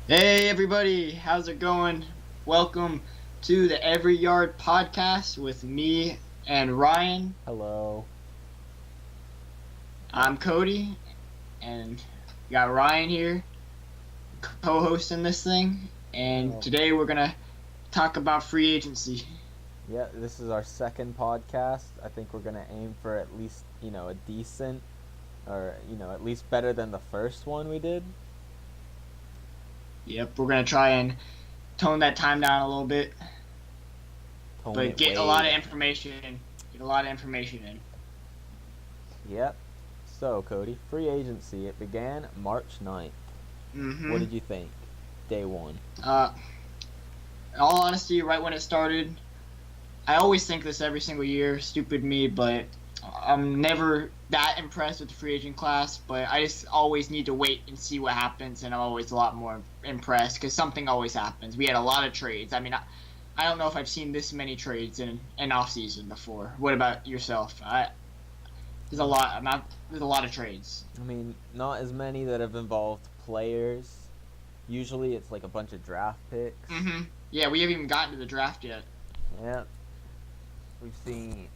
Hey everybody, how's it going? Welcome to the Every Yard podcast with me and Ryan. Hello. I'm Cody, and we got Ryan here co-hosting this thing. And Oh, today we're gonna talk about free agency. yeah, this is our second podcast. I think we're gonna aim for at least a decent, or at least better than the first one we did. Yep, we're gonna try and tone that time down a little bit, Tone but it get a way lot of down. information in. Get a lot of information in. Yep. So Cody, free agency. It began March 9th. What Mm-hmm. did you think? Day one. Uh, in all honesty, right when it started, I always think this every single year. Stupid me, but I'm never that impressed with the free agent class. But I just always need to wait and see what happens, and I'm always a lot more impressed because something always happens. We had a lot of trades. I mean, I don't know if I've seen this many trades in an off season before. What about yourself? There's a lot. There's a lot of trades. I mean, not as many that have involved players. Usually, it's like a bunch of draft picks. Mm-hmm. Yeah, we haven't even gotten to the draft yet. Yeah, we've seen.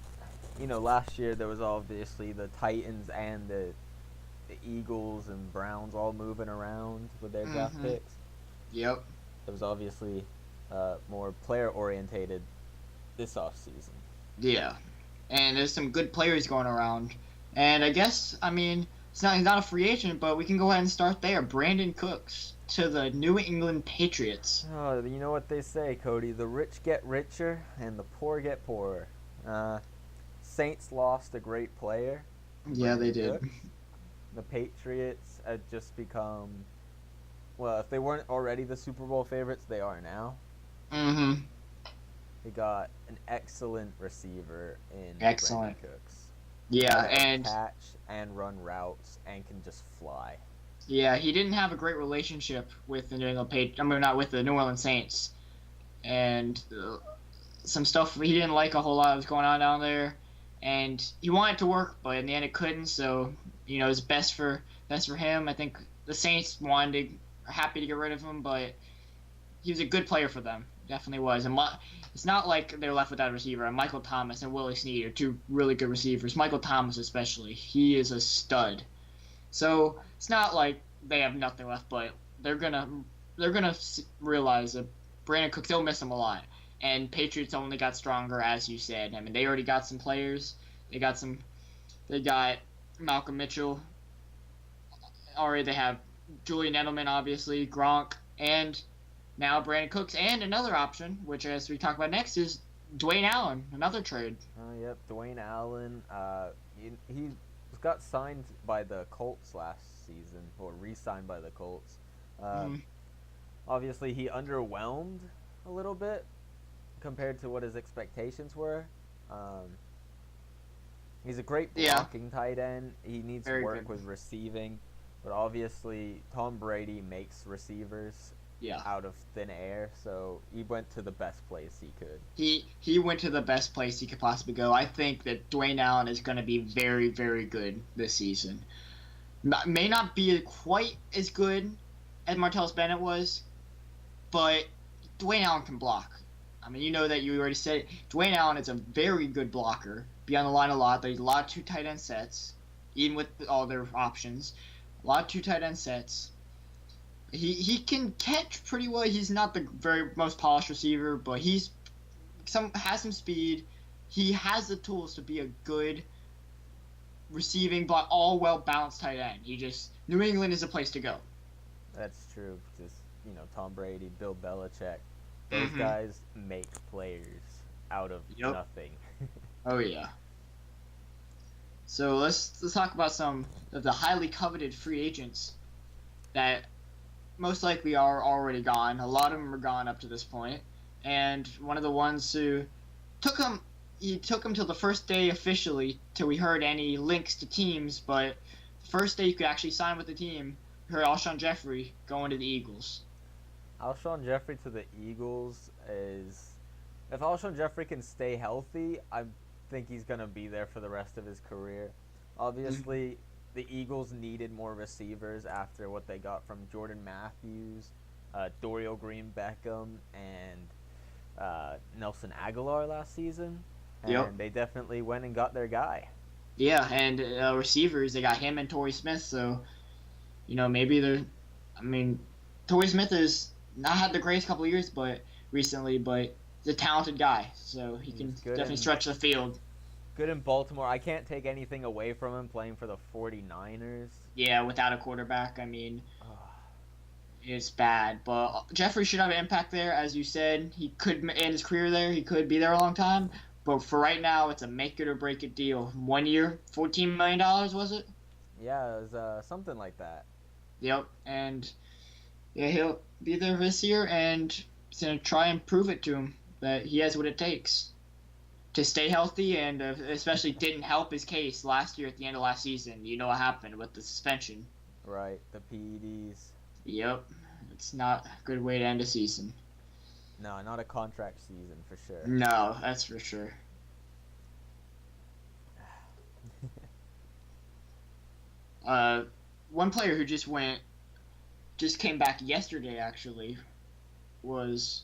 Last year there was obviously the Titans and the Eagles and Browns all moving around with their draft Mm-hmm. picks. Yep. It was obviously more player orientated this offseason. Yeah, and there's some good players going around. And I guess he's not a free agent, but we can go ahead and start there. Brandon Cooks to the New England Patriots. Oh, you know what they say, Cody? The rich get richer and the poor get poorer. Uh, Saints lost a great player, Yeah, they Brandon did. Cooks. The Patriots had just become, well, if they weren't already the Super Bowl favorites, they are now. Mm-hmm. They got an excellent receiver in Brandon Excellent. Cooks. Yeah, Guy that can and catch and run routes and can just fly. yeah, he didn't have a great relationship with the New England not with the New Orleans Saints, and some stuff he didn't like a whole lot was going on down there, and he wanted to work, but in the end it couldn't. So it's best for him. I think the Saints are happy to get rid of him, but he was a good player for them. Definitely was. And it's not like they're left without a receiver. And Michael Thomas and Willie Snead are two really good receivers. Michael Thomas especially, he is a stud. So it's not like they have nothing left, but they're gonna realize that Brandon Cooks, they'll miss him a lot. And Patriots only got stronger, as you said. I mean, they already got some players. They got some. They got Malcolm Mitchell. Already, they have Julian Edelman, obviously Gronk, and now Brandon Cooks, and another option, which as we talk about next, is Dwayne Allen, another trade. Yep, Dwayne Allen. He got signed by the Colts last season, or re-signed by the Colts. Uh, Mm, Obviously, he underwhelmed a little bit compared to what his expectations were. Um, he's a great yeah, blocking tight end. He needs very work good. with receiving, but obviously Tom Brady makes receivers Yeah, out of thin air, so he went to the best place he could. he went to the best place he could possibly go. I think that Dwayne Allen is going to be very very good this season. May not be quite as good as Martellus Bennett was, but Dwayne Allen can block. I mean, you know that you already said it. Dwayne Allen is a very good blocker. Be on the line a lot. There's a lot of two tight end sets, even with all their options. A lot of two tight end sets. He can catch pretty well. He's not the very most polished receiver, but has some speed. He has the tools to be a good receiving, but all well balanced tight end. New England is a place to go. That's true. Just Tom Brady, Bill Belichick, those Mm-hmm. guys make players out of Yep. nothing. Oh yeah. So let's talk about some of the highly coveted free agents that most likely are already gone. A lot of them are gone up to this point, and one of the ones who took him, he took him till the first day officially till we heard any links to teams. But the first day you could actually sign with the team, we heard Alshon Jeffrey going to the Eagles. Alshon Jeffrey to the Eagles is, if Alshon Jeffrey can stay healthy, I think he's gonna be there for the rest of his career. Mm-hmm. Obviously, the Eagles needed more receivers after what they got from Jordan Matthews Dorial Green Beckham and Nelson Aguilar last season, Yep. and they definitely went and got their guy. Yeah, and receivers, they got him and Torrey Smith, so, maybe they're. I mean, Torrey Smith has not had the greatest couple of years recently, but he's a talented guy, so he can He's good definitely in stretch the field. good in Baltimore. I can't take anything away from him playing for the 49ers. Yeah, without a quarterback, I mean, Oh, it's bad. But Jeffrey should have an impact there, as you said. He could end his career there. He could be there a long time. But for right now, it's a make it or break it deal. 1 year, $14 million, was it? yeah, it was something like that. Yep. And yeah, he'll be there this year, and he's gonna try and prove it to him that he has what it takes to stay healthy, and especially didn't help his case last year at the end of last season. You know what happened with the suspension. Right, the PEDs. Yep. It's not a good way to end a season. No, not a contract season for sure. No, that's for sure. One player who just came back yesterday actually was,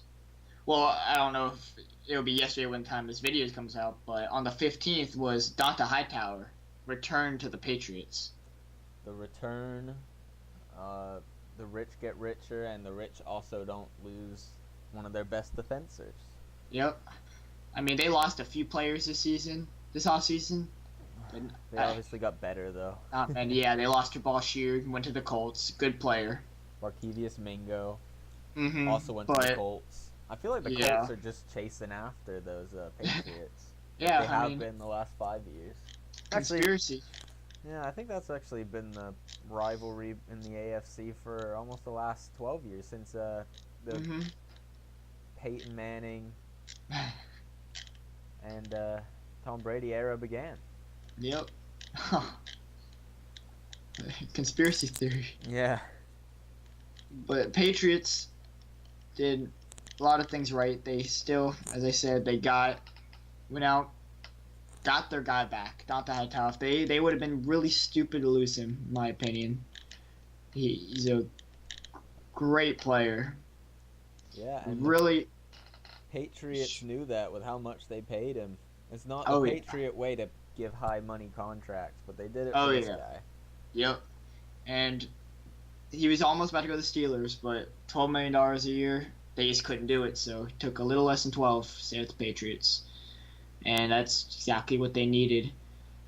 well, I don't know if it'll be yesterday when the time this video comes out, but on the 15th was Donta Hightower returned to the Patriots. The return, the rich get richer, and the rich also don't lose one of their best defenders. Yep. I mean, they lost a few players this offseason. They obviously got better though. And yeah, they lost Jabal Sheard, went to the Colts. Good player. Markevius Mingo Mm-hmm. also went to the Colts. I feel like the Colts are just chasing after those Patriots. Yeah, They have been the last 5 years. Conspiracy. Yeah, I think that's actually been the rivalry in the AFC for almost the last 12 years since the Peyton Manning and Tom Brady era began. Yep. Conspiracy theory. Yeah. But Patriots did a lot of things right. They still, as I said, went out, got their guy back, Donta Hightower. They would have been really stupid to lose him, in my opinion. He's a great player. Yeah, and really. Patriots knew that with how much they paid him. It's not the Patriot way to give high money contracts, but they did it for this guy. Yep. And he was almost about to go to the Steelers, but $12 million a year, they just couldn't do it, so he took a little less than 12 to stay with the Patriots. And that's exactly what they needed.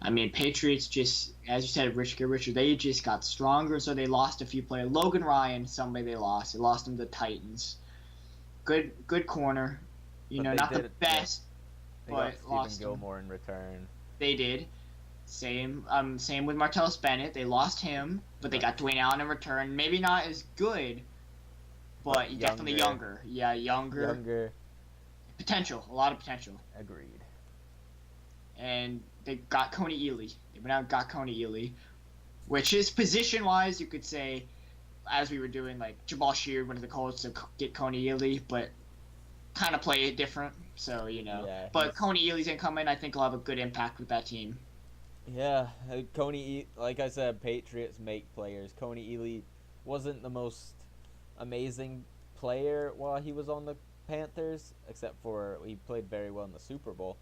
I mean, Patriots just, as you said, rich get richer. They just got stronger, so they lost a few players. Logan Ryan, somebody they lost. They lost him to the Titans. Good corner. Not the best, but got Stephen Gilmore in return. They did. Same with Martellus Bennett. They lost him, but they got Dwayne Allen in return. Maybe not as good, but definitely younger. Yeah, younger. Potential. A lot of potential. Agreed. And they got Coney Ely. They went out and got Coney Ely, which is position-wise, you could say, as we were doing, like Jabal Sheard went to the Colts to get Coney Ely, but kind of play it different. So, Yeah, but Coney Ely's going to come in. I think he'll have a good impact with that team. Yeah, like I said, Patriots make players. Coney Ely wasn't the most amazing player while he was on the Panthers, except for he played very well in the Super Bowl.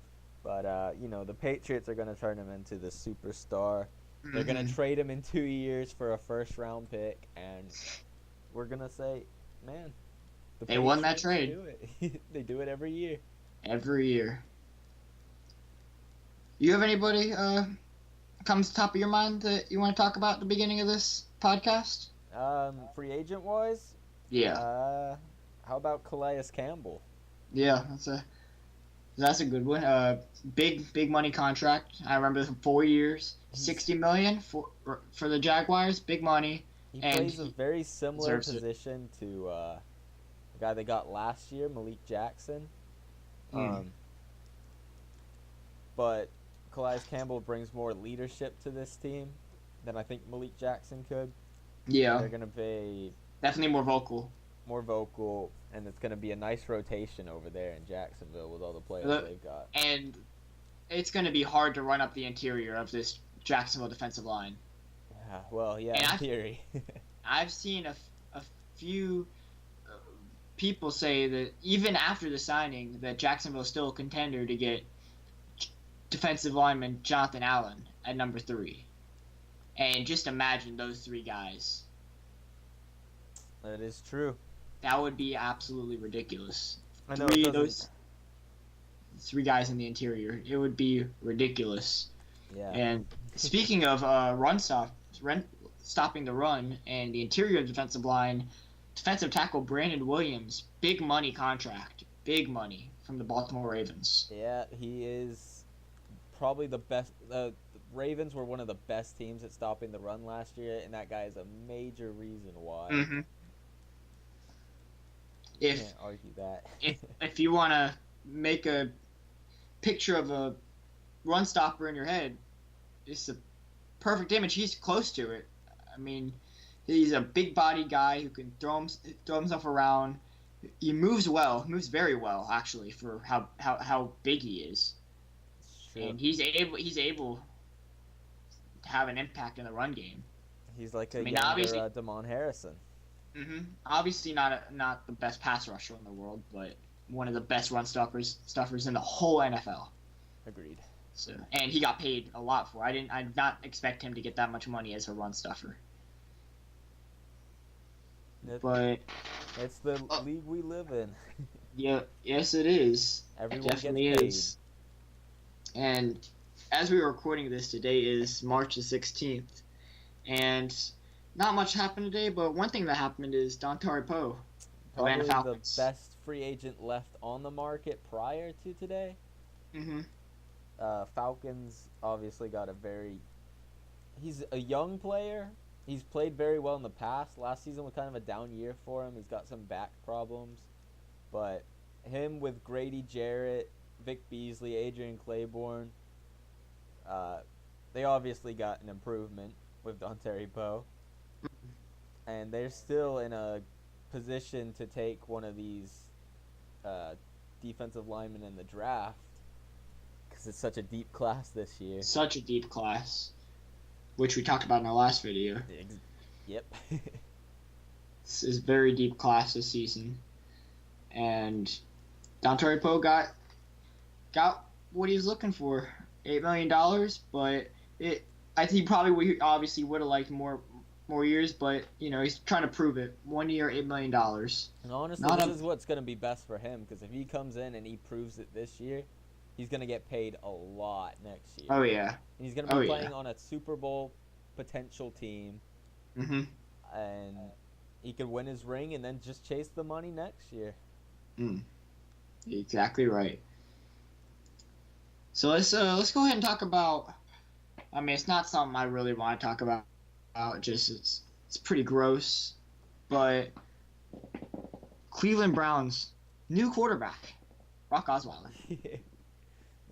But, the Patriots are going to turn him into the superstar. They're going to trade him in 2 years for a first-round pick, and we're going to say, man, they won that trade. They do it every year. Every year. You have anybody comes to the top of your mind that you want to talk about at the beginning of this podcast? Free agent-wise? Yeah. How about Calais Campbell? Yeah, that's a good one. Big money contract. I remember 4 years, $60 million for the Jaguars. Big money. He plays a very similar position to the guy they got last year, Malik Jackson. But Calais Campbell brings more leadership to this team than I think Malik Jackson could. Yeah. They're going to be definitely more vocal, and it's going to be a nice rotation over there in Jacksonville with all the players they've got. And it's going to be hard to run up the interior of this Jacksonville defensive line. Yeah, well, yeah, in theory. I've seen a few people say that even after the signing, that Jacksonville's still a contender to get defensive lineman Jonathan Allen at number 3. And just imagine those 3 guys. That is true. That would be absolutely ridiculous. I know 3 of those 3 guys in the interior. It would be ridiculous. Yeah. And speaking of stopping the run and the interior defensive line, defensive tackle Brandon Williams, big money contract, big money from the Baltimore Ravens. Yeah, he is probably the best. The Ravens were one of the best teams at stopping the run last year, and that guy is a major reason why. Mm-hmm. Can't argue that. if you want to make a picture of a run stopper in your head, it's a perfect image. He's close to it. I mean, he's a big body guy who can throw himself around. He moves very well actually for how big he is. And he's able to have an impact in the run game. He's like a younger Damon Harrison. Mm-hmm. Obviously not the best pass rusher in the world, but one of the best run stuffers in the whole NFL. Agreed. So, and he got paid a lot for it. I did not expect him to get that much money as a run stuffer. But it's the league we live in. Yeah, yes it is. Everyone it definitely gets paid. is. And as we are recording this, today is March the 16th. And not much happened today, but one thing that happened is Dontari Poe. Probably the best free agent left on the market prior to today. Mm-hmm. Falcons obviously got he's a young player. He's played very well in the past. Last season was kind of a down year for him. He's got some back problems. But him with Grady Jarrett, Vic Beasley, Adrian Claiborne, they obviously got an improvement with Dontari Poe. And they're still in a position to take one of these defensive linemen in the draft because it's such a deep class this year. Such a deep class, which we talked about in our last video. Yep. This is very deep class this season. And Dontari Poe got what he was looking for, $8 million, but I think he probably obviously would have liked more years, but he's trying to prove it. 1 year, $8 million. And honestly, this is what's going to be best for him, because if he comes in and he proves it this year, he's going to get paid a lot next year. Oh yeah. And he's going to be playing on a Super Bowl potential team. Mm-hmm. And he could win his ring and then just chase the money next year. Exactly right. So let's go ahead and talk about. I mean, it's not something I really want to talk about. Just it's pretty gross, but Cleveland Browns new quarterback, Brock Osweiler.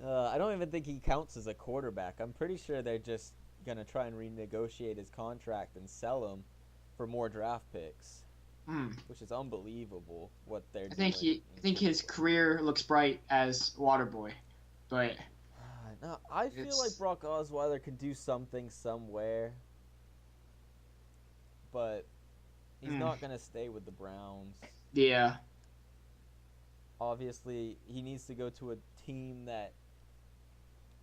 I don't even think he counts as a quarterback. I'm pretty sure they're just gonna try and renegotiate his contract and sell him for more draft picks. Which is unbelievable what they're doing. I think his career looks bright as Waterboy, but no, I feel like Brock Osweiler could do something somewhere, but he's not gonna stay with the Browns. Yeah. Obviously, he needs to go to a team that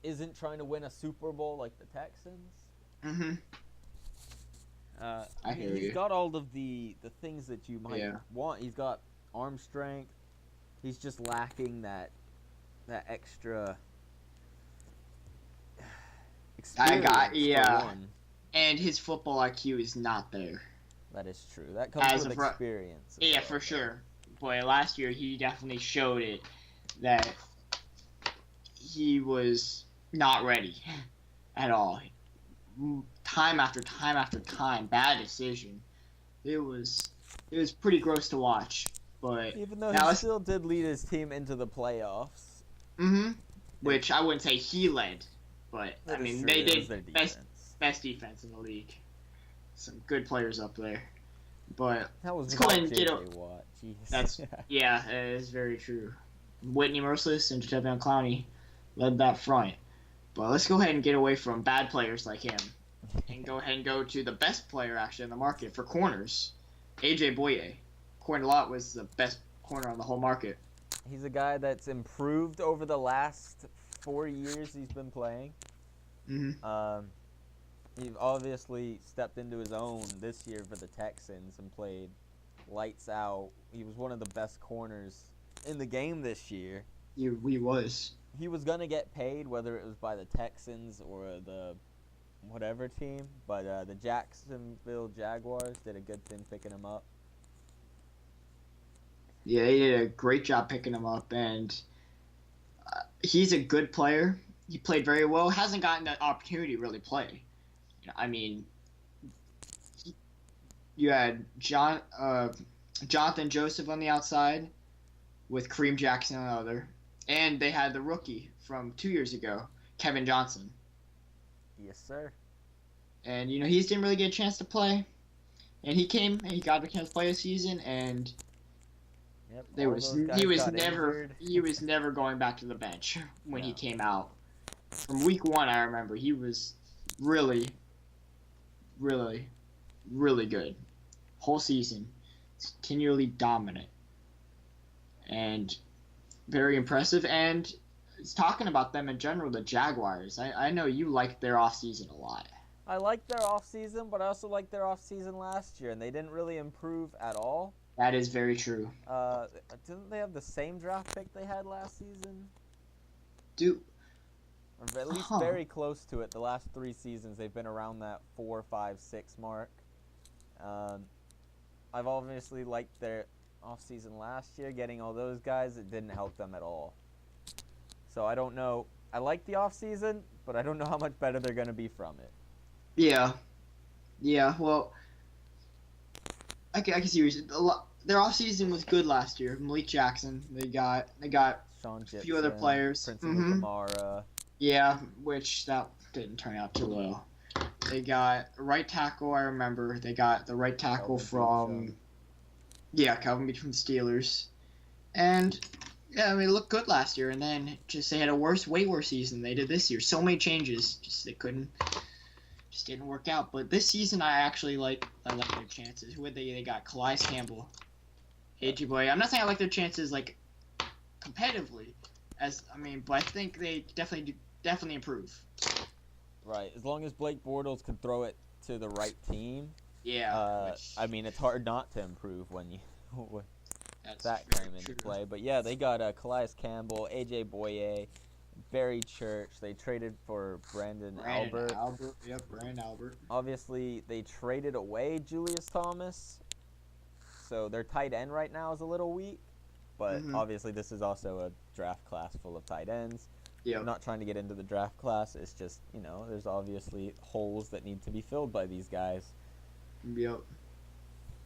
isn't trying to win a Super Bowl like the Texans. Mm-hmm. I hear he's got all of the things that you might want. He's got arm strength. He's just lacking that extra experience. And his football IQ is not there. That is true. That comes with experience. Yeah, for sure. Boy, last year he definitely showed it that he was not ready at all. Time after time after time, bad decision. It was pretty gross to watch. But even though he still did lead his team into the playoffs. Mm-hmm. Which I wouldn't say he led, but I mean they did best defense in the league. Some good players up there. But that was let's go ahead and get Watt. Jeez. That's it is very true. Whitney Merciless and Jadeveon Clowney led that front. But let's go ahead and get away from bad players like him and go ahead and go to the best player actually in the market for corners, AJ Boye. Cornelot was the best corner on the whole market. He's a guy that's improved over the last 4 years he's been playing. Mm-hmm. He obviously stepped into his own this year for the Texans and played lights out. He was one of the best corners in the game this year. He was. He was going to get paid, whether it was by the Texans or the whatever team, but the Jacksonville Jaguars did a good thing picking him up. Yeah, he did a great job picking him up, and he's a good player. He played very well. Hasn't gotten that opportunity to really play. I mean, you had Jonathan Joseph on the outside with Kareem Jackson on the other, and they had the rookie from 2 years ago, Kevin Johnson. Yes, sir. And, he just didn't really get a chance to play. And he came and he got a chance to play a season, and Yep, he was never going back to the bench when he came out. From week 1, I remember he was really, really, really good. Whole season, continually dominant, and very impressive. And talking about them in general, the Jaguars. I know you liked their offseason a lot. I liked their offseason, but I also liked their offseason last year, and they didn't really improve at all. That is very true. Didn't they have the same draft pick they had last season? Or at least very close to it. The last 3 seasons, they've been around that 4, 5, 6 mark. I've obviously liked their offseason last year, getting all those guys. It didn't help them at all. So I don't know. I like the offseason, but I don't know how much better they're going to be from it. Yeah. Well, I can see their offseason was good last year. Malik Jackson, they got Sean Gibson, a few other players. Prince Kamara. Yeah, which that didn't turn out too well. They got a right tackle. I remember they got the right tackle from Calvin Beach from the Steelers, and it looked good last year. And then they had a way worse season than they did this year. So many changes, just didn't work out. But this season, I like their chances. Who they got? Calais Campbell, AJ Boy. I'm not saying I like their chances competitively, but I think they definitely improve. Right, as long as Blake Bortles can throw it to the right team. Yeah. It's hard not to improve when you that came into play. But yeah, they got Calais Campbell, AJ Boye, Barry Church. They traded for Brandon Albert. Yep, Brandon Albert. Obviously, they traded away Julius Thomas, so their tight end right now is a little weak. But obviously, this is also a draft class full of tight ends. Yep. I'm not trying to get into the draft class. It's just, there's obviously holes that need to be filled by these guys. Yep.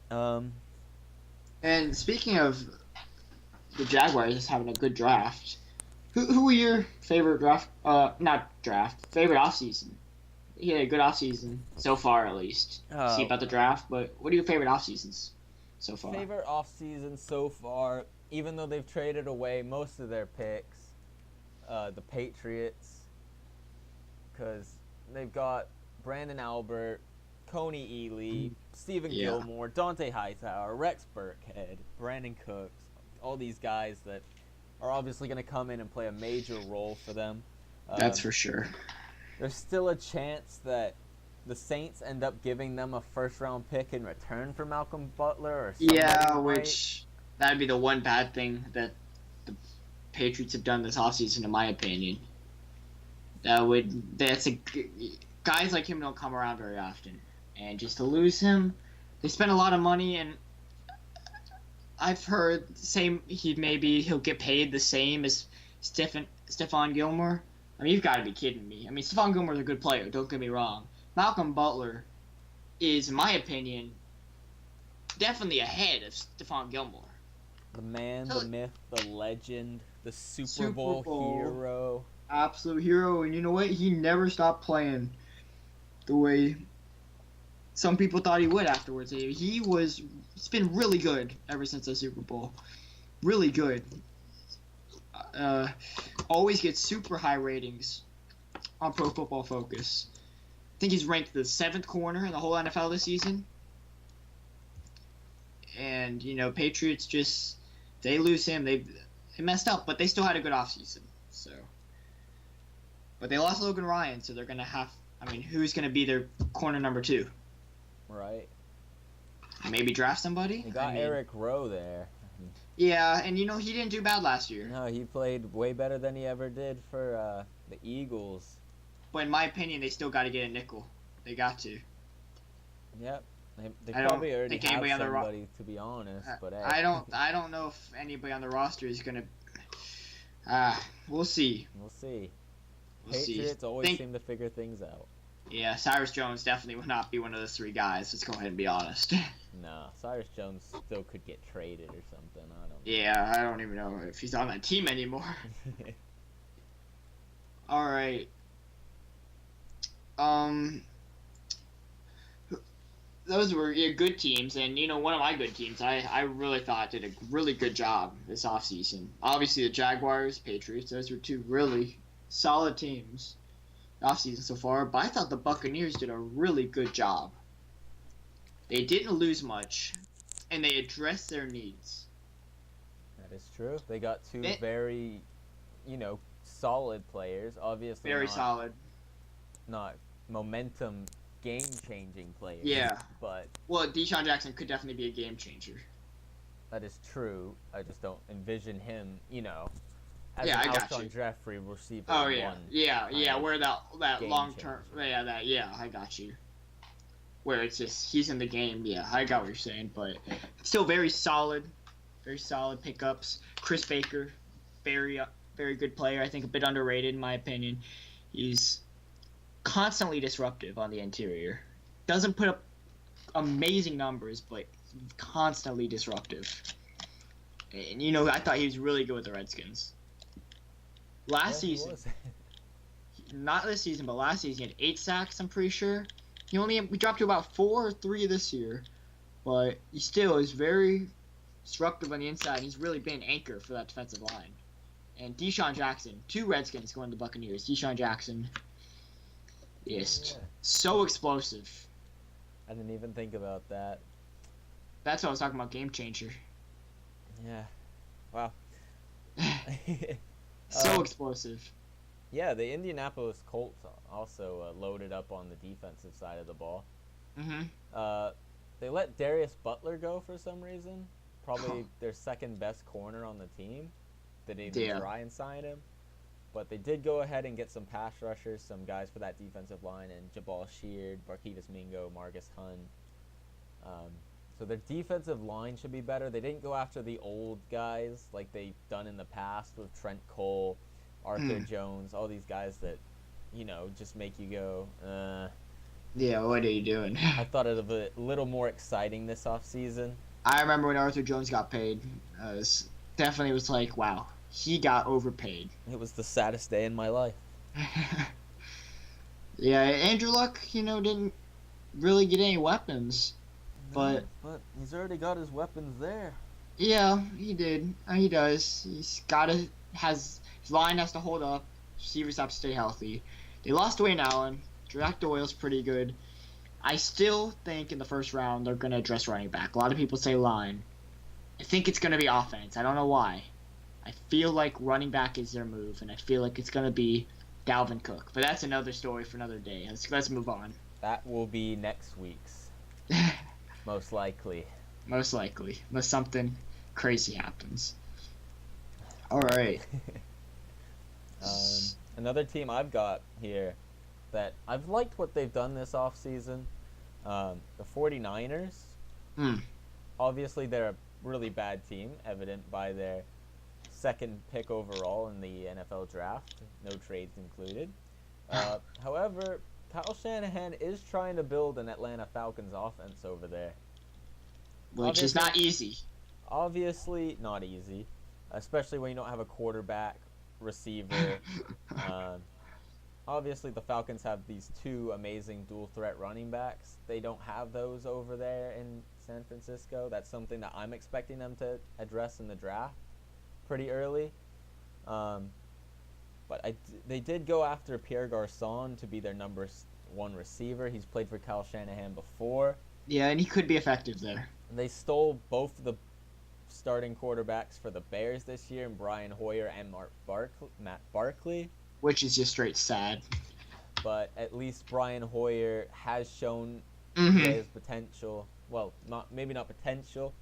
And speaking of the Jaguars just having a good draft, who were your favorite favorite offseason? He had a good offseason so far, at least. See about the draft, but what are your favorite offseasons so far? Favorite offseason so far, even though they've traded away most of their picks, the Patriots, because they've got Brandon Albert, Coney Ely, Stephen Gilmore, Dante Hightower, Rex Burkhead, Brandon Cooks, all these guys that are obviously going to come in and play a major role for them. That's for sure. There's still a chance that the Saints end up giving them a first-round pick in return for Malcolm Butler or something. Which that'd be the one bad thing that the Patriots have done this offseason, in my opinion. Guys like him don't come around very often, and just to lose him, they spent a lot of money, and I've heard he'll get paid the same as Stephon Gilmore. You've got to be kidding me. Stephon Gilmore's a good player, don't get me wrong. Malcolm Butler is, in my opinion, definitely ahead of Stephon Gilmore. The man, the myth, the legend, the Super Bowl hero. Absolute hero, and you know what? He never stopped playing the way some people thought he would afterwards. He's been really good ever since the Super Bowl. Really good. Always gets super high ratings on Pro Football Focus. I think he's ranked the 7th corner in the whole NFL this season. And, Patriots just They lose him, they messed up, but they still had a good offseason. So, but they lost Logan Ryan, so they're gonna have. I mean, who's gonna be their corner number 2? Right. Maybe draft somebody. They got Eric Rowe there. Yeah, and he didn't do bad last year. No, he played way better than he ever did for the Eagles. But in my opinion, they still got to get a nickel. They got to. Yep. They probably already have somebody, to be honest. But hey. I don't know if anybody on the roster is gonna. We'll see. We'll see. Patriots always seem to figure things out. Yeah, Cyrus Jones definitely would not be one of those 3 guys. Let's go ahead and be honest. No, Cyrus Jones still could get traded or something. I don't know. Yeah, I don't even know if he's on that team anymore. All right. Those were good teams, and one of my good teams, I really thought did a really good job this offseason. Obviously, the Jaguars, Patriots, those were 2 really solid teams offseason so far, but I thought the Buccaneers did a really good job. They didn't lose much, and they addressed their needs. That is true. They got 2 very, solid players. Obviously, very solid. Not momentum game-changing players. Yeah. But Deshaun Jackson could definitely be a game changer. That is true. I just don't envision him, as an Alshon Jeffrey receiver. Oh yeah. Where that long term. Yeah, I got you. Where it's just he's in the game. Yeah, I got what you're saying, but still very solid pickups. Chris Baker, very good player. I think a bit underrated in my opinion. He's constantly disruptive on the interior. Doesn't put up amazing numbers, but constantly disruptive. And I thought he was really good with the Redskins. Last season, not this season, but last season, he had 8 sacks, I'm pretty sure. We dropped to about 4 or 3 this year, but he still is very disruptive on the inside. He's really been an anchor for that defensive line. And Deshaun Jackson, 2 Redskins going to the Buccaneers. Deshaun Jackson is so explosive. I didn't even think about that. That's what I was talking about, game changer. Yeah. Wow. So explosive. Yeah, the Indianapolis Colts also loaded up on the defensive side of the ball. Mm-hmm. They let Darius Butler go for some reason. Probably their second best corner on the team. They didn't even try and sign him. But they did go ahead and get some pass rushers, some guys for that defensive line, and Jabal Sheard, Barkevius Mingo, Marcus Hunt. So their defensive line should be better. They didn't go after the old guys like they've done in the past with Trent Cole, Arthur Jones, all these guys that, just make you go, Yeah, what are you doing? I thought it was a little more exciting this offseason. I remember when Arthur Jones got paid. Definitely was like, wow, he got overpaid. It was the saddest day in my life. Yeah, Andrew Luck, didn't really get any weapons. But he's already got his weapons there. Yeah, he did. He does. His line has to hold up. Receivers have to stay healthy. They lost Dwayne Allen. Jack Doyle's pretty good. I still think in the first round they're going to address running back. A lot of people say line. I think it's going to be offense. I don't know why. I feel like running back is their move, and I feel like it's going to be Dalvin Cook. But that's another story for another day. Let's move on. That will be next week's. Most likely. Most likely. Unless something crazy happens. All right. Another team I've got here that I've liked what they've done this offseason, the 49ers. Obviously, they're a really bad team, evident by their second pick overall in the NFL draft, no trades included. However, Kyle Shanahan is trying to build an Atlanta Falcons offense over there. Which is not easy. Obviously not easy, especially when you don't have a quarterback, receiver. Obviously, the Falcons have these 2 amazing dual-threat running backs. They don't have those over there in San Francisco. That's something that I'm expecting them to address in the draft pretty early. But they did go after Pierre Garçon to be their number 1 receiver. He's played for Kyle Shanahan before. Yeah, and he could be effective there. They stole both the starting quarterbacks for the Bears this year, and Brian Hoyer and Matt Barkley. Which is just straight sad. But at least Brian Hoyer has shown his potential. Well, maybe not potential,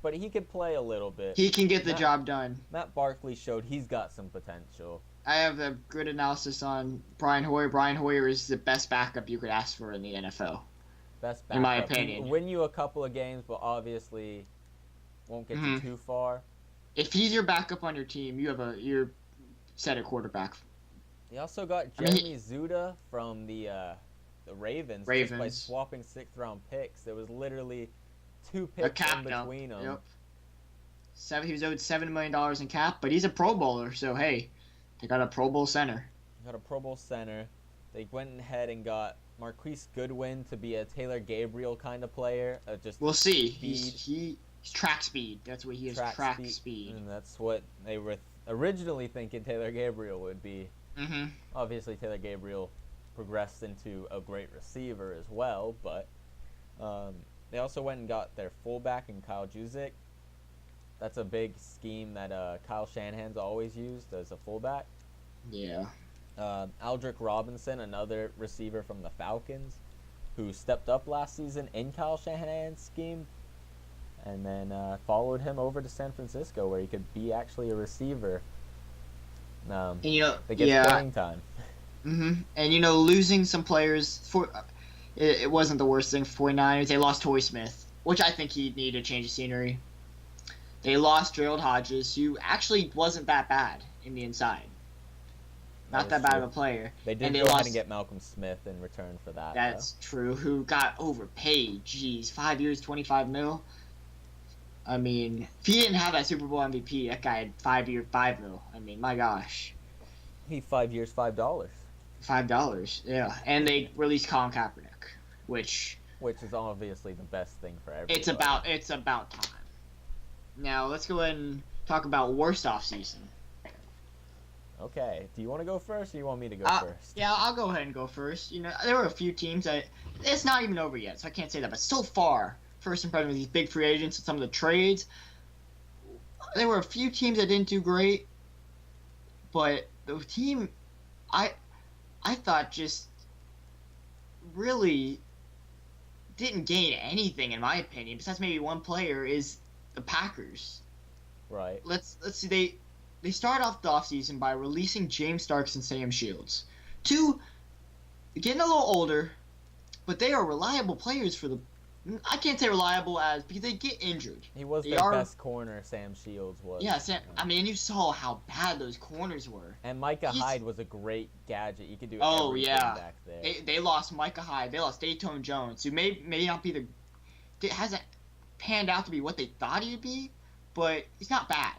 but he could play a little bit. He can get the job done. Matt Barkley showed he's got some potential. I have a good analysis on Brian Hoyer. Brian Hoyer is the best backup you could ask for in the NFL. Best backup. In my opinion. Win you a couple of games, obviously won't get you too far. If he's your backup on your team, you're set at quarterback. He also got Jeremy Zuda from the Ravens. Just by swapping 6th-round picks. There was literally 2 picks in between them. Yep. He was owed $7 million in cap, but he's a Pro Bowler, so hey, they got a Pro Bowl center. They went ahead and got Marquise Goodwin to be a Taylor Gabriel kind of player. We'll see. He's track speed. That's what he is. Track speed. And that's what they were originally thinking Taylor Gabriel would be. Obviously, Taylor Gabriel progressed into a great receiver as well, but they also went and got their fullback in Kyle Juszczyk. That's a big scheme that Kyle Shanahan's always used as a fullback. Yeah. Aldrick Robinson, another receiver from the Falcons, who stepped up last season in Kyle Shanahan's scheme, and then followed him over to San Francisco, where he could be actually a receiver. They get playing time. And losing some players it wasn't the worst thing for 49ers. They lost Torrey Smith, which I think he'd need a change of scenery. They lost Gerald Hodges, who actually wasn't that bad in the inside. Not that bad of a player. They did go ahead and get Malcolm Smith in return for that. That's true. Who got overpaid? Jeez, 5 years, $25 million. I mean, if he didn't have that Super Bowl MVP, that guy had 5 years, $5 million. I mean, my gosh. 5 years, $5. $5, yeah. And they released Colin Kaepernick, which is obviously the best thing for everybody. It's about time. Now let's go ahead and talk about worst offseason. Okay. Do you want to go first, or you want me to go first? Yeah, I'll go ahead and go first. There were a few teams that it's not even over yet, so I can't say that. But so far, first impression with these big free agents and some of the trades, there were a few teams that didn't do great. But the team I thought just really didn't gain anything, in my opinion, besides maybe one player, is the Packers. Right. Let's see. They started off the offseason by releasing James Starks and Sam Shields. Two, getting a little older, but they are reliable players for the... I can't say reliable because they get injured. He was their best corner, Sam Shields was. Yeah, I mean, you saw how bad those corners were. And Micah Hyde was a great gadget. You could do everything back there. They lost Micah Hyde. They lost Dayton Jones, who may not be it hasn't panned out to be what they thought he'd be, but he's not bad.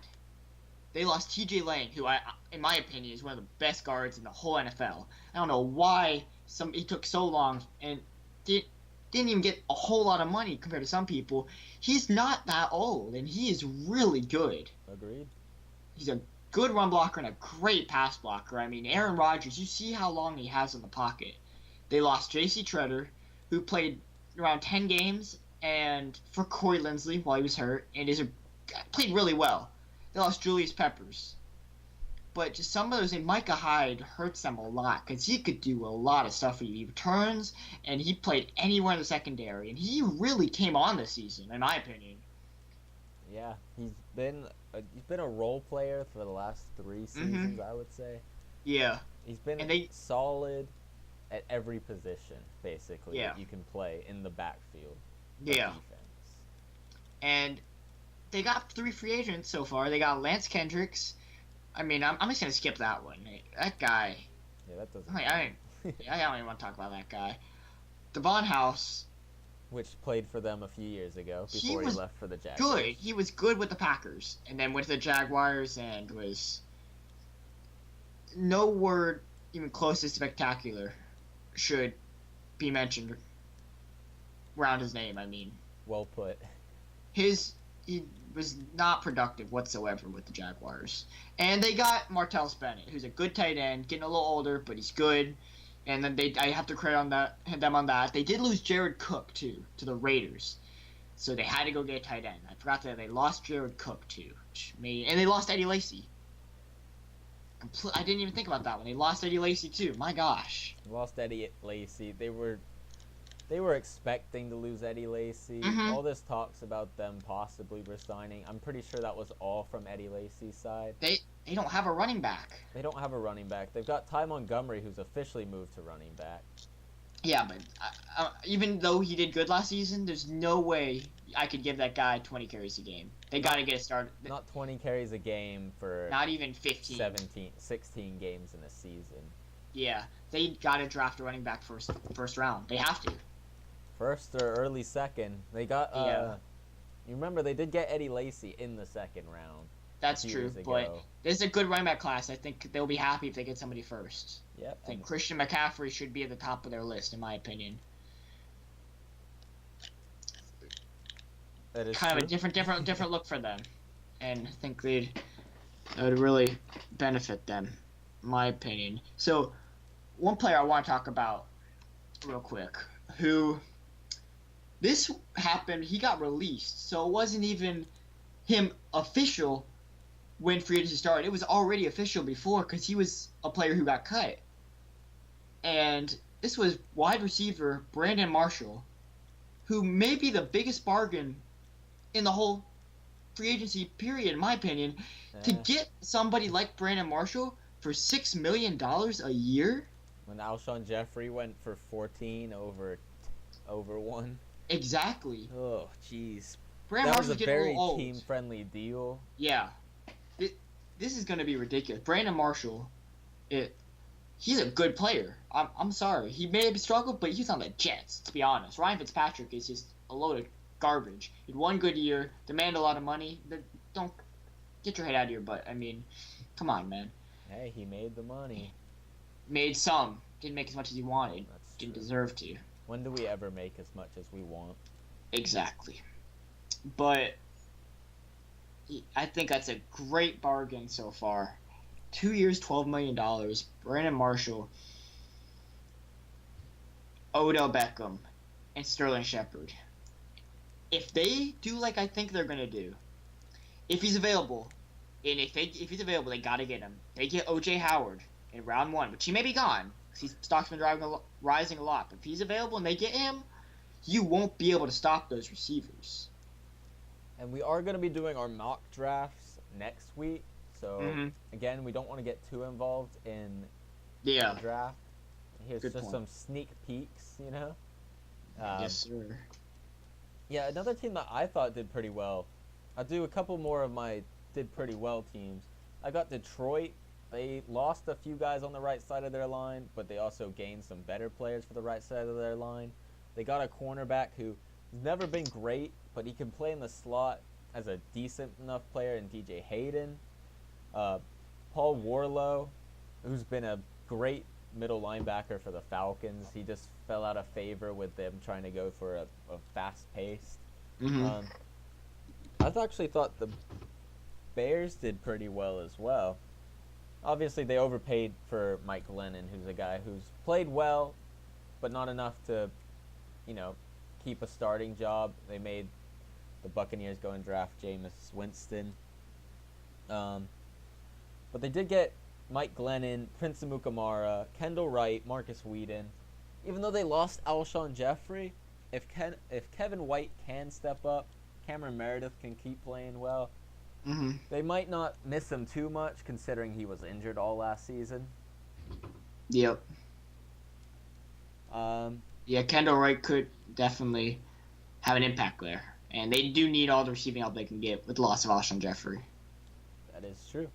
They lost T.J. Lang, who, in my opinion, is one of the best guards in the whole NFL. I don't know why he took so long and didn't even get a whole lot of money compared to some people. He's not that old, and he is really good. Agreed. He's a good run blocker and a great pass blocker. I mean, Aaron Rodgers, you see how long he has in the pocket. They lost J.C. Treader, who played around 10 games, and for Corey Linsley while he was hurt, and played really well. They lost Julius Peppers. But just some of those, and Micah Hyde hurts them a lot because he could do a lot of stuff for you. He returns, and he played anywhere in the secondary, and he really came on this season, in my opinion. Yeah, he's been a role player for the last 3 seasons, I would say. Yeah. He's been solid at every position, basically, that you can play in the backfield. Yeah. Defense. And they got 3 free agents so far. They got Lance Kendricks. I mean, I'm just going to skip that one. That guy. Yeah, that doesn't. I don't even want to talk about that guy. Devon House. Which played for them a few years ago before he left for the Jaguars. Good. He was good with the Packers. And then went to the Jaguars and was no word even close to spectacular should be mentioned around his name, I mean. Well put. He was not productive whatsoever with the Jaguars. And they got Martellus Bennett, who's a good tight end, getting a little older, but he's good. And then I have to credit them on that. They did lose Jared Cook, too, to the Raiders. So they had to go get a tight end. I forgot that they lost Jared Cook too, and they lost Eddie Lacy. I didn't even think about that when they lost Eddie Lacy too. My gosh. Lost Eddie Lacy. They were expecting to lose Eddie Lacy. Mm-hmm. All this talks about them possibly resigning. I'm pretty sure that was all from Eddie Lacy's side. They don't have a running back. They don't have a running back. They've got Ty Montgomery, who's officially moved to running back. Yeah, but even though he did good last season, there's no way I could give that guy 20 carries a game. They got to get it started. Not 20 carries a game for not even 15. 16 games in a season. Yeah, they got to draft a running back first round. They have to. First or early second. They got you remember they did get Eddie Lacy in the second round. That's true, but this is a good running back class. I think they'll be happy if they get somebody first. Yep. I think Christian McCaffrey should be at the top of their list, in my opinion. That is kind true. of a different look for them, and I think that would really benefit them, in my opinion. So, one player I want to talk about real quick, who this happened, he got released, so it wasn't even him official when free agency started. It was already official before because he was a player who got cut. And this was wide receiver Brandon Marshall, who may be the biggest bargain in the whole free agency period, in my opinion. To get somebody like Brandon Marshall for $6 million a year. When Alshon Jeffrey went for 14 over 1. Exactly. Oh, jeez. Brandon That Marshall's was a getting very little old. team-friendly deal. Yeah. This is going to be ridiculous. Brandon Marshall, he's a good player. I'm sorry. He may have struggled, but he's on the Jets, to be honest. Ryan Fitzpatrick is just a load of garbage. He had one good year, demand a lot of money. Don't get your head out of your butt. I mean, come on, man. Hey, he made the money. Made some. Didn't make as much as he wanted. Didn't deserve to. When do we ever make as much as we want? Exactly. But I think that's a great bargain so far. 2 years, $12 million. Brandon Marshall, Odell Beckham, and Sterling Shepard. If they do like I think they're going to do, if he's available, and if he's available, they got to get him. They get O.J. Howard in round 1, which he may be gone because his stock's been rising a lot. But if he's available and they get him, you won't be able to stop those receivers. And we are going to be doing our mock drafts next week. So, again, we don't want to get too involved in the draft. Here's Good just point. some sneak peeks, you know? Yes, sir. Yeah, another team that I thought did pretty well. I'll do a couple more of my did pretty well teams. I got Detroit. They lost a few guys on the right side of their line, but they also gained some better players for the right side of their line. They got a cornerback who has never been great, but he can play in the slot as a decent enough player in DJ Hayden. Paul Warlow, who's been a great middle linebacker for the Falcons. He just fell out of favor with them trying to go for a fast pace. I actually thought the Bears did pretty well as well. Obviously, they overpaid for Mike Glennon, who's a guy who's played well, but not enough to, keep a starting job. They made the Buccaneers go and draft Jameis Winston. But they did get Mike Glennon, Prince Amukamara, Kendall Wright, Marcus Whedon. Even though they lost Alshon Jeffrey, if Kevin White can step up, Cameron Meredith can keep playing well, they might not miss him too much considering he was injured all last season. Yep. Kendall Wright could definitely have an impact there. And they do need all the receiving help they can get with the loss of Alshon Jeffrey. That is true.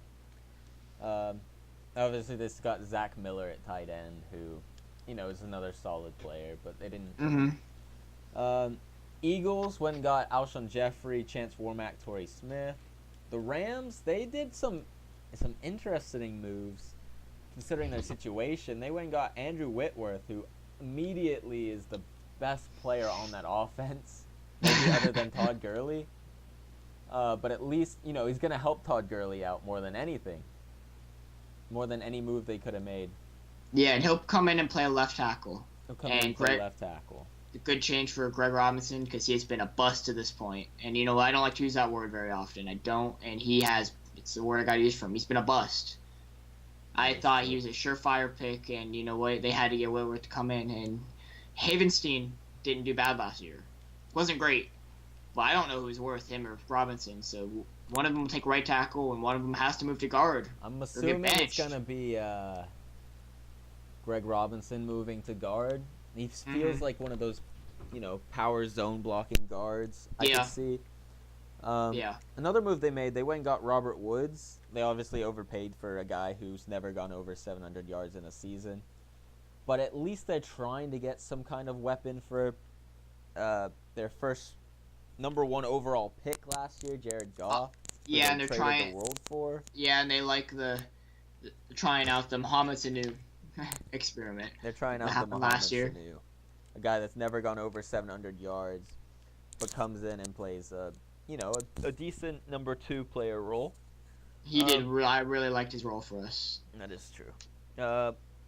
Obviously, this got Zach Miller at tight end, who, is another solid player, but they didn't. Eagles went and got Alshon Jeffrey, Chance Warmack, Torrey Smith. The Rams, they did some interesting moves considering their situation. They went and got Andrew Whitworth, who immediately is the best player on that offense, maybe other than Todd Gurley. But at least, he's going to help Todd Gurley out more than anything. More than any move they could have made. Yeah, and he'll come in and play a left tackle. He'll come in and play left tackle. a good change for Greg Robinson because he has been a bust to this point. And you know, I don't like to use that word very often. I don't, and he has. It's the word I got to use for him. He's been a bust. I thought he was a surefire pick, and you know what? They had to get Whitworth to come in, and Havenstein didn't do bad last year. Wasn't great, but I don't know who's worth him or Robinson. So one of them will take right tackle, and one of them has to move to guard. I'm assuming it's gonna be Greg Robinson moving to guard. He feels like one of those, power zone blocking guards I could see. Another move they made, they went and got Robert Woods. They obviously overpaid for a guy who's never gone over 700 yards in a season. But at least they're trying to get some kind of weapon for their first number 1 overall pick last year, Jared Goff. And they're trying the world for. Yeah, and they like the trying out the Mohamed Sanu experiment. They're trying out the Mohamed last year. Sanu, a guy that's never gone over 700 yards, but comes in and plays a decent number 2 player role. He did. I really liked his role for us. That is true.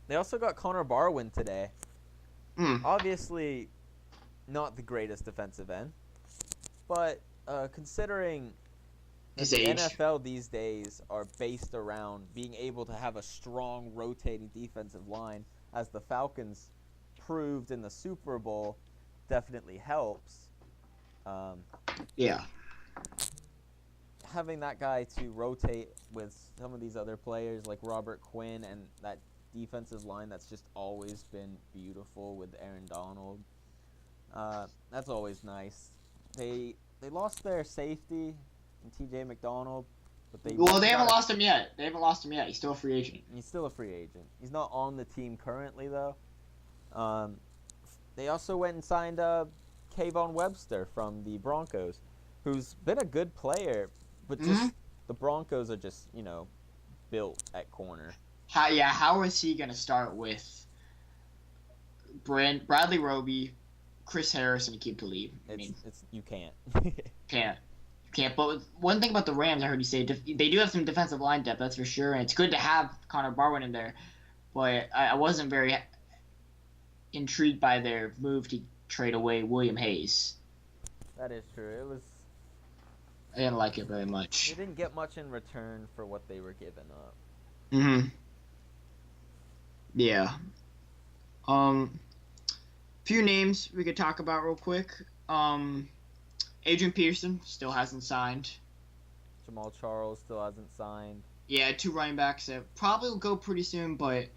They also got Connor Barwin today. Obviously, not the greatest defensive end, but considering his the age. NFL these days are based around being able to have a strong rotating defensive line, as the Falcons proved in the Super Bowl, definitely helps. Having that guy to rotate with some of these other players like Robert Quinn and that defensive line that's just always been beautiful with Aaron Donald, that's always nice. They lost their safety in T.J. McDonald, but they haven't lost him yet. He's still a free agent. He's still a free agent. He's not on the team currently though. They also went and signed Kayvon Webster from the Broncos, who's been a good player, but just the Broncos are just, built at corner. How is he going to start with Bradley Roby, Chris Harris, and Aqib Talib? You can't. Can't. But one thing about the Rams, I heard you say, they do have some defensive line depth, that's for sure, and it's good to have Connor Barwin in there. But I wasn't very intrigued by their move to trade away William Hayes. That is true. I didn't like it very much. They didn't get much in return for what they were giving up. Yeah. Few names we could talk about real quick. Adrian Peterson still hasn't signed. Jamal Charles still hasn't signed. Yeah, 2 running backs that probably will go pretty soon, but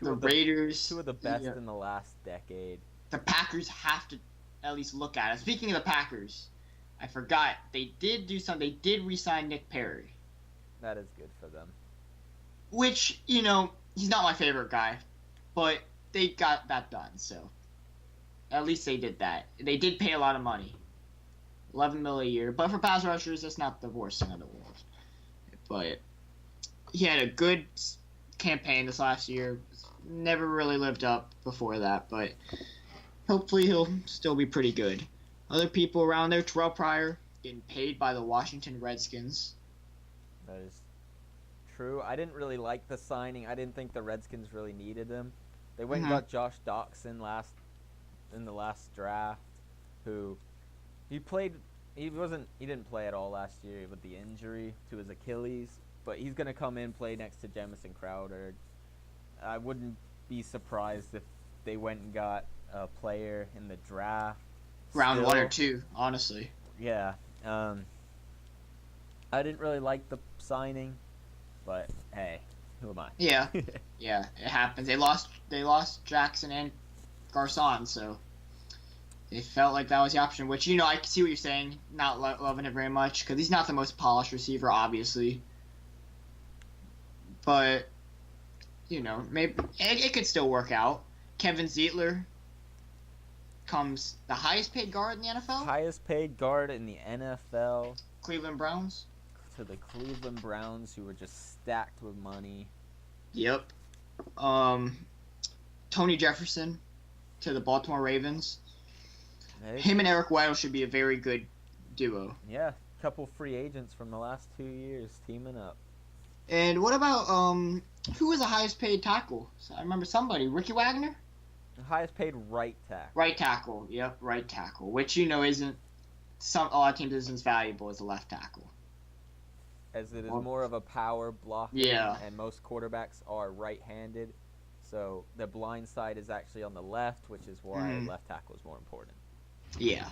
the Raiders... 2 of the best in the last decade. The Packers have to at least look at it. Speaking of the Packers, I forgot. They did do something. They did re-sign Nick Perry. That is good for them. Which, he's not my favorite guy, but they got that done, so... At least they did that. They did pay a lot of money. $11 million a year. But for pass rushers, that's not the worst thing in the world. But he had a good campaign this last year. Never really lived up before that, but hopefully he'll still be pretty good. Other people around there, Terrell Pryor, getting paid by the Washington Redskins. That is true. I didn't really like the signing. I didn't think the Redskins really needed him. They went and got Josh Doxson in the last draft, who he didn't play at all last year with the injury to his Achilles, but he's going to come in, play next to Jamison Crowder. I wouldn't be surprised if they went and got a player in the draft. Round 1 or 2, honestly. Yeah. I didn't really like the signing, but hey, who am I? Yeah. Yeah, it happens. They lost Jackson and Garcon, so they felt like that was the option, which, I can see what you're saying, not loving it very much, because he's not the most polished receiver, obviously. But, maybe it could still work out. Kevin Zeitler comes the highest paid guard in the NFL? Highest paid guard in the NFL. Cleveland Browns? To the Cleveland Browns, who were just stacked with money. Yep. Tony Jefferson to the Baltimore Ravens. Him and Eric Weddle should be a very good duo. Yeah, a couple free agents from the last 2 years teaming up. And what about who was the highest paid tackle? So I remember somebody, Ricky Wagner. highest paid right tackle. Right tackle. Yep, right tackle. Which isn't a lot of teams isn't as valuable as a left tackle. As it is more of a power blocking, Yeah. and most quarterbacks are right-handed. So the blind side is actually on the left, which is why left tackle is more important. Yeah.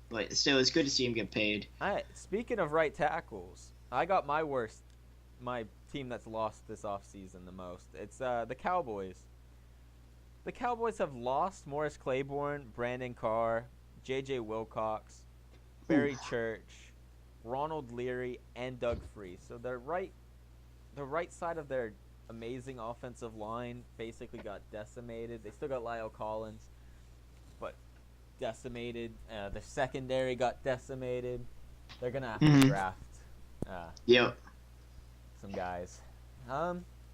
But still, it's good to see him get paid. Speaking of right tackles, I got my team that's lost this offseason the most. It's the Cowboys. The Cowboys have lost Morris Claiborne, Brandon Carr, J.J. Wilcox, Barry Church, Ronald Leary, and Doug Free. So the right side of their amazing offensive line basically got decimated. They still got Lyle Collins, but decimated. The secondary got decimated. They're gonna have to draft some guys.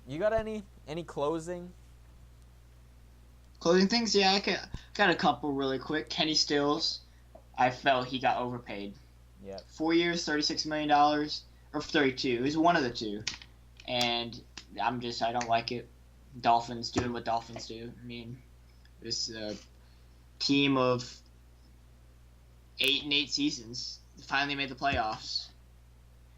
You got any closing things? Yeah, I got a couple really quick. Kenny Stills, I felt he got overpaid. Yeah. 4 years, $36 million, or 32. He's one of the two, and I don't like it. Dolphins doing what Dolphins do. I mean, this team of 8-8 seasons finally made the playoffs.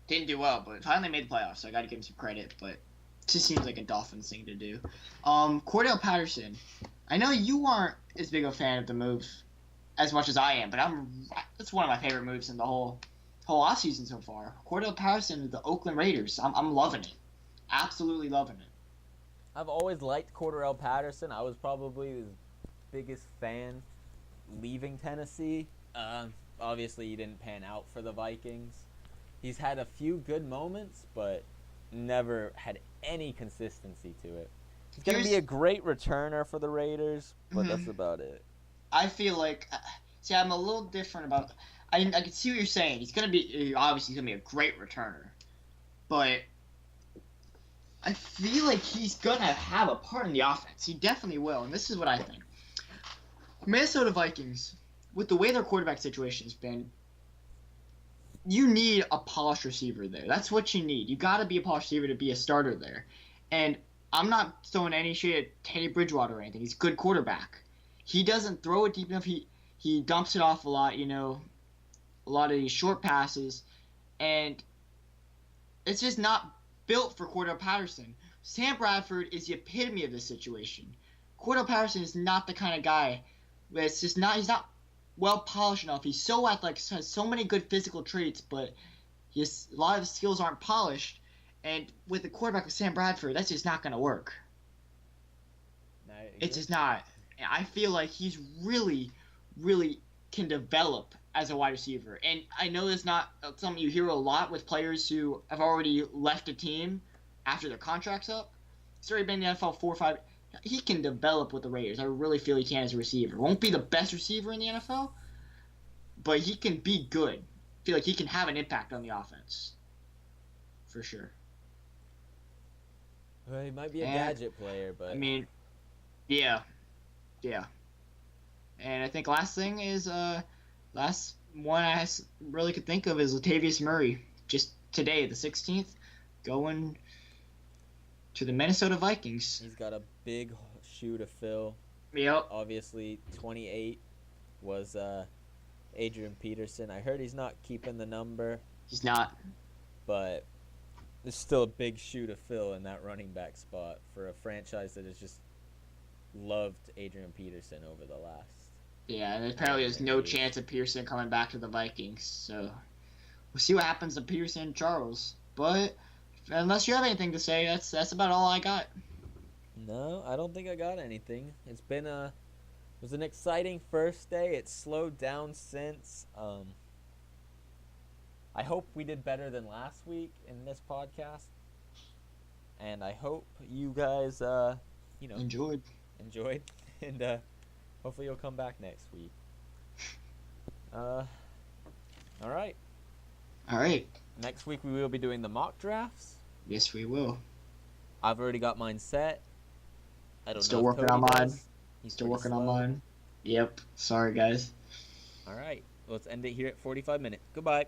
Didn't do well, but finally made the playoffs. So I got to give him some credit. But it just seems like a Dolphins thing to do. Cordell Patterson. I know you aren't as big a fan of the move as much as I am, but it's one of my favorite moves in the whole offseason so far. Cordell Patterson to the Oakland Raiders. I'm loving it. Absolutely loving it. I've always liked Cordell Patterson. I was probably his biggest fan leaving Tennessee. Obviously, he didn't pan out for the Vikings. He's had a few good moments, but never had any consistency to it. He's going to be a great returner for the Raiders, but that's about it. I feel like, I'm a little different about. I can see what you're saying. He's gonna be a great returner, but I feel like he's gonna have a part in the offense. He definitely will, and this is what I think. Minnesota Vikings, with the way their quarterback situation has been, you need a polished receiver there. That's what you need. You got to be a polished receiver to be a starter there, and I'm not throwing any shade at Teddy Bridgewater or anything. He's a good quarterback. He doesn't throw it deep enough. He dumps it off a lot, a lot of these short passes, and it's just not built for Cordell Patterson. Sam Bradford is the epitome of this situation. Cordell Patterson is not the kind of guy that's he's not well polished enough. He's so athletic, has so many good physical traits, but a lot of his skills aren't polished, and with the quarterback of Sam Bradford, that's just not going to work. It's just not. I feel like he's really, really can develop as a wide receiver. And I know it's not something you hear a lot with players who have already left a team after their contract's up. He's already been in the NFL 4 or 5. He can develop with the Raiders. I really feel he can as a receiver. Won't be the best receiver in the NFL, but he can be good. I feel like he can have an impact on the offense. For sure. Well, he might be a gadget player, but... I mean, yeah. Yeah. And I think last thing is, last one I really could think of is Latavius Murray. Just today, the 16th, going to the Minnesota Vikings. He's got a big shoe to fill. Yep. Obviously, 28 was Adrian Peterson. I heard he's not keeping the number. He's not. But there's still a big shoe to fill in that running back spot for a franchise that has just loved Adrian Peterson over the last. Yeah, and apparently there's no chance of Peterson coming back to the Vikings. So we'll see what happens to Peterson and Charles. But unless you have anything to say, that's about all I got. No, I don't think I got anything. It was an exciting first day. It's slowed down since. I hope we did better than last week in this podcast, and I hope you guys, enjoyed, and hopefully you'll come back next week. All right. Next week we will be doing the mock drafts. Yes, we will. I've already got mine set. I don't Still know. Working on mine. He's still working on mine. Yep. Sorry, guys. All right. Let's end it here at 45 minutes. Goodbye.